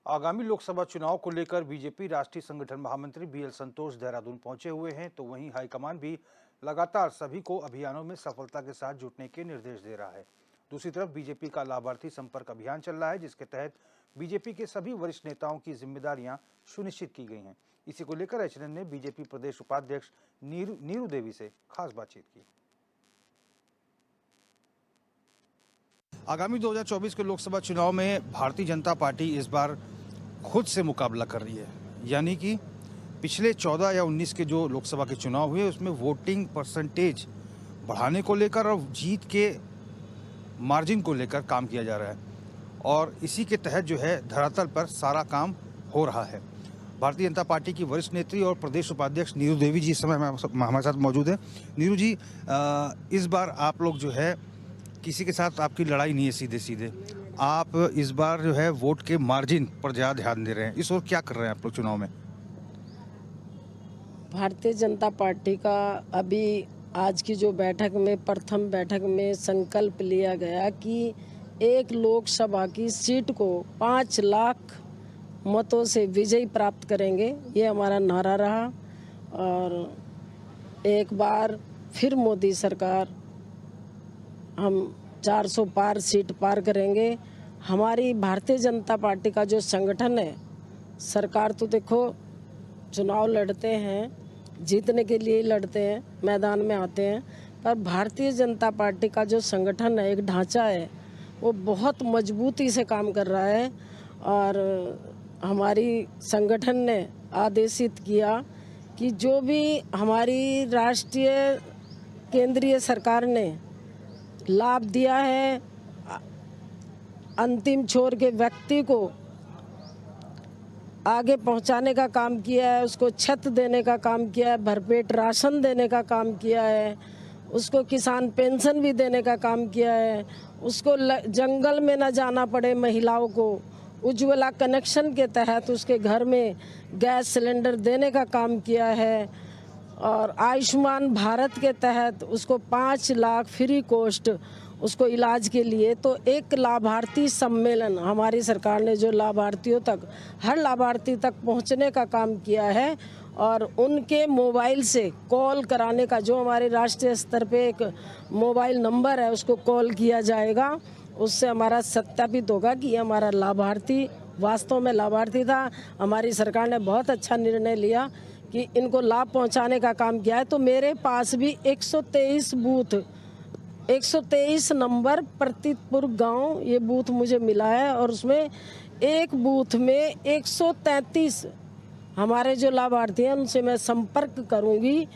आगामी लोकसभा चुनाव को लेकर बीजेपी राष्ट्रीय संगठन महामंत्री बीएल संतोष देहरादून पहुंचे हुए हैं, तो वहीं हाईकमान भी लगातार सभी को अभियानों में सफलता के साथ जुटने के निर्देश दे रहा है। दूसरी तरफ बीजेपी का लाभार्थी संपर्क अभियान चल रहा है, जिसके तहत बीजेपी के सभी वरिष्ठ नेताओं की जिम्मेदारियां सुनिश्चित की गई हैं। इसी को लेकर एचएनएन ने बीजेपी प्रदेश उपाध्यक्ष नीरू देवी से खास बातचीत की। आगामी 2024 के लोकसभा चुनाव में भारतीय जनता पार्टी इस बार खुद से मुकाबला कर रही है, यानी कि पिछले 14 या 19 के जो लोकसभा के चुनाव हुए उसमें वोटिंग परसेंटेज बढ़ाने को लेकर और जीत के मार्जिन को लेकर काम किया जा रहा है और इसी के तहत जो है धरातल पर सारा काम हो रहा है। भारतीय जनता पार्टी की वरिष्ठ नेत्री और प्रदेश उपाध्यक्ष नीरू देवी जी इस समय हमारे साथ मौजूद है। नीरू जी, इस बार आप लोग जो है किसी के साथ आपकी लड़ाई नहीं है, सीधे सीधे आप इस बार जो है वोट के मार्जिन पर ज़्यादा ध्यान दे रहे हैं। इस ओर क्या कर रहे हैं आप लोग चुनाव में? भारतीय जनता पार्टी का अभी आज की जो बैठक में प्रथम बैठक में संकल्प लिया गया कि एक लोकसभा की सीट को 5 लाख मतों से विजयी प्राप्त करेंगे, ये हमारा नारा रहा। और एक बार फिर मोदी सरकार, हम 400 पार सीट पार करेंगे। हमारी भारतीय जनता पार्टी का जो संगठन है, सरकार तो देखो चुनाव लड़ते हैं, जीतने के लिए लड़ते हैं, मैदान में आते हैं, पर भारतीय जनता पार्टी का जो संगठन है, एक ढांचा है, वो बहुत मजबूती से काम कर रहा है। और हमारी संगठन ने आदेशित किया कि जो भी हमारी राष्ट्रीय केंद्रीय सरकार ने लाभ दिया है, अंतिम छोर के व्यक्ति को आगे पहुंचाने का काम किया है, उसको छत देने का काम किया है, भरपेट राशन देने का काम किया है, उसको किसान पेंशन भी देने का काम किया है, उसको जंगल में न जाना पड़े, महिलाओं को उज्ज्वला कनेक्शन के तहत उसके घर में गैस सिलेंडर देने का काम किया है। और आयुष्मान भारत के तहत उसको 5 लाख फ्री कॉस्ट उसको इलाज के लिए। तो एक लाभार्थी सम्मेलन हमारी सरकार ने जो लाभार्थियों तक, हर लाभार्थी तक पहुंचने का काम किया है और उनके मोबाइल से कॉल कराने का, जो हमारे राष्ट्रीय स्तर पे एक मोबाइल नंबर है, उसको कॉल किया जाएगा। उससे हमारा सत्यापित होगा कि ये हमारा लाभार्थी वास्तव में लाभार्थी था। हमारी सरकार ने बहुत अच्छा निर्णय लिया कि इनको लाभ पहुंचाने का काम किया है। तो मेरे पास भी 123 बूथ, 123 नंबर प्रतीतपुर गांव ये बूथ मुझे मिला है और उसमें एक बूथ में 133 हमारे जो लाभार्थी हैं उनसे मैं संपर्क करूंगी।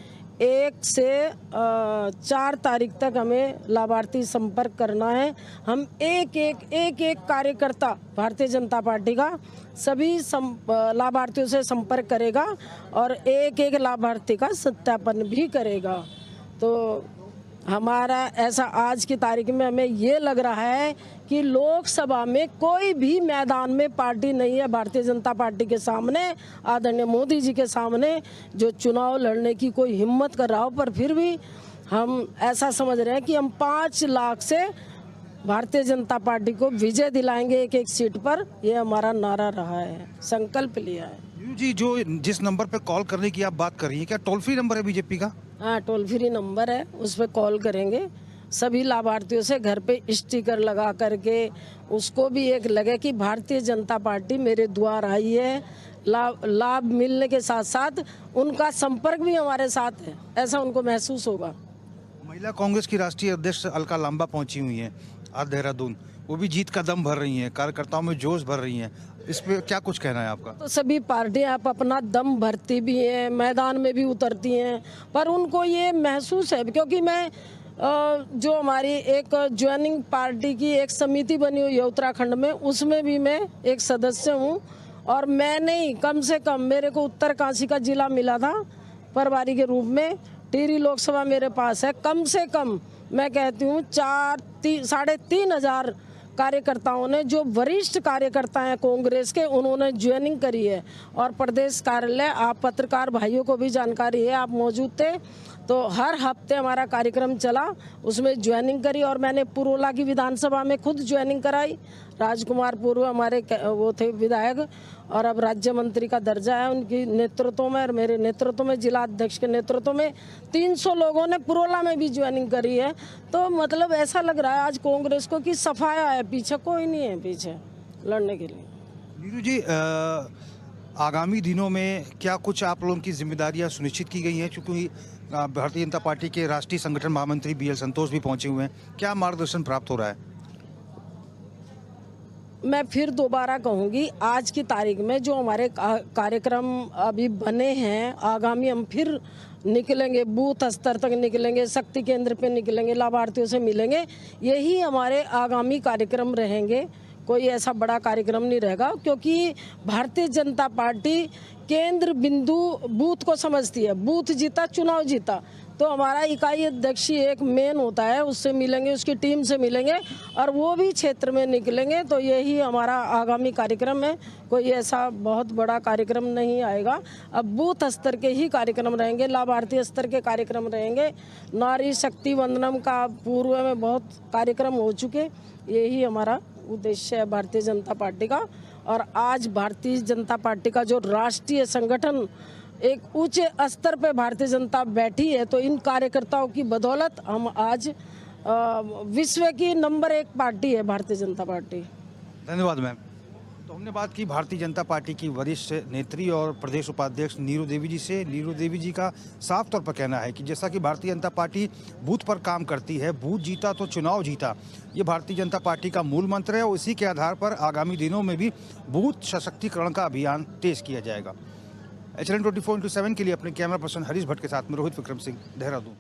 1 से 4 तारीख तक हमें लाभार्थी संपर्क करना है। हम एक कार्यकर्ता भारतीय जनता पार्टी का सभी लाभार्थियों से संपर्क करेगा और एक लाभार्थी का सत्यापन भी करेगा। तो हमारा ऐसा आज की तारीख में हमें ये लग रहा है कि लोकसभा में कोई भी मैदान में पार्टी नहीं है भारतीय जनता पार्टी के सामने, आदरणीय मोदी जी के सामने, जो चुनाव लड़ने की कोई हिम्मत कर रहा हो। पर फिर भी हम ऐसा समझ रहे हैं कि हम 5 लाख से भारतीय जनता पार्टी को विजय दिलाएंगे एक सीट पर। ये हमारा नारा रहा है, संकल्प लिया है। जी, जो जिस नंबर पे कॉल करने की आप बात कर रही हैं, क्या टोल फ्री नंबर है बीजेपी का? हाँ, टोल फ्री नंबर है, उस पर कॉल करेंगे। सभी लाभार्थियों से घर पे स्टिकर लगा करके उसको भी एक लगे कि भारतीय जनता पार्टी मेरे द्वार आई है। लाभ मिलने के साथ साथ उनका संपर्क भी हमारे साथ है, ऐसा उनको महसूस होगा। महिला कांग्रेस की राष्ट्रीय अध्यक्ष अलका लांबा पहुंची हुई हैं आज देहरादून, वो भी जीत का दम भर रही हैं, कार्यकर्ताओं में जोश भर रही हैं। इस पे क्या कुछ कहना है आपका? तो सभी पार्टियां आप अपना दम भरती भी हैं, मैदान में भी उतरती हैं, पर उनको ये महसूस है, क्योंकि मैं जो हमारी एक ज्वाइनिंग पार्टी की एक समिति बनी हुई है उत्तराखंड में, उसमें भी मैं एक सदस्य हूँ। और मैंने ही कम से कम, मेरे को उत्तरकाशी का जिला मिला था प्रभारी के रूप में, टिहरी लोकसभा मेरे पास है। कम से कम मैं कहती हूँ 3,500 कार्यकर्ताओं ने, जो वरिष्ठ कार्यकर्ता हैं कांग्रेस के, उन्होंने ज्वाइनिंग करी है। और प्रदेश कार्यालय, आप पत्रकार भाइयों को भी जानकारी है, आप मौजूद थे, तो हर हफ्ते हमारा कार्यक्रम चला, उसमें ज्वाइनिंग करी। और मैंने पुरोला की विधानसभा में खुद ज्वाइनिंग कराई, राजकुमार पूर्व हमारे वो थे विधायक और अब राज्य मंत्री का दर्जा है। उनकी नेतृत्व में और मेरे नेतृत्व में, जिला अध्यक्ष के नेतृत्व में 300 लोगों ने पुरोला में भी ज्वाइनिंग करी है। तो मतलब ऐसा लग रहा है आज कांग्रेस को कि सफाया है, पीछे कोई नहीं है पीछे लड़ने के लिए। नीरू जी, आगामी दिनों में क्या कुछ आप लोगों की जिम्मेदारियां सुनिश्चित की गई हैं? चूंकि भारतीय जनता पार्टी के राष्ट्रीय संगठन महामंत्री BL संतोष भी पहुंचे हुए हैं, क्या मार्गदर्शन प्राप्त हो रहा है? मैं फिर दोबारा कहूँगी, आज की तारीख में जो हमारे कार्यक्रम अभी बने हैं, आगामी हम फिर निकलेंगे, बूथ स्तर तक निकलेंगे, शक्ति केंद्र पे निकलेंगे, लाभार्थियों से मिलेंगे। यही हमारे आगामी कार्यक्रम रहेंगे। कोई ऐसा बड़ा कार्यक्रम नहीं रहेगा, क्योंकि भारतीय जनता पार्टी केंद्र बिंदु बूथ को समझती है। बूथ जीता, चुनाव जीता, तो हमारा इकाई अध्यक्ष ही एक मेन होता है, उससे मिलेंगे, उसकी टीम से मिलेंगे और वो भी क्षेत्र में निकलेंगे। तो यही हमारा आगामी कार्यक्रम है। कोई ऐसा बहुत बड़ा कार्यक्रम नहीं आएगा। अब बूथ स्तर के ही कार्यक्रम रहेंगे, लाभार्थी स्तर के कार्यक्रम रहेंगे। नारी शक्ति वंदनम का पूर्व में बहुत कार्यक्रम हो चुके। यही हमारा उद्देश्य है भारतीय जनता पार्टी का। और आज भारतीय जनता पार्टी का जो राष्ट्रीय संगठन एक ऊंचे स्तर पे भारतीय जनता बैठी है, तो इन कार्यकर्ताओं की बदौलत हम आज विश्व की नंबर 1 पार्टी है भारतीय जनता पार्टी। धन्यवाद मैम। तो हमने बात की भारतीय जनता पार्टी की वरिष्ठ नेत्री और प्रदेश उपाध्यक्ष नीरू देवी जी से। नीरू देवी जी का साफ तौर पर कहना है कि जैसा कि भारतीय जनता पार्टी बूथ पर काम करती है, बूथ जीता तो चुनाव जीता, ये भारतीय जनता पार्टी का मूल मंत्र है और इसी के आधार पर आगामी दिनों में भी बूथ सशक्तिकरण का अभियान तेज किया जाएगा। HLN 24/7 के लिए अपने कैमरा पर्सन हरीश भट्ट के साथ में रोहित विक्रम सिंह, देहरादून।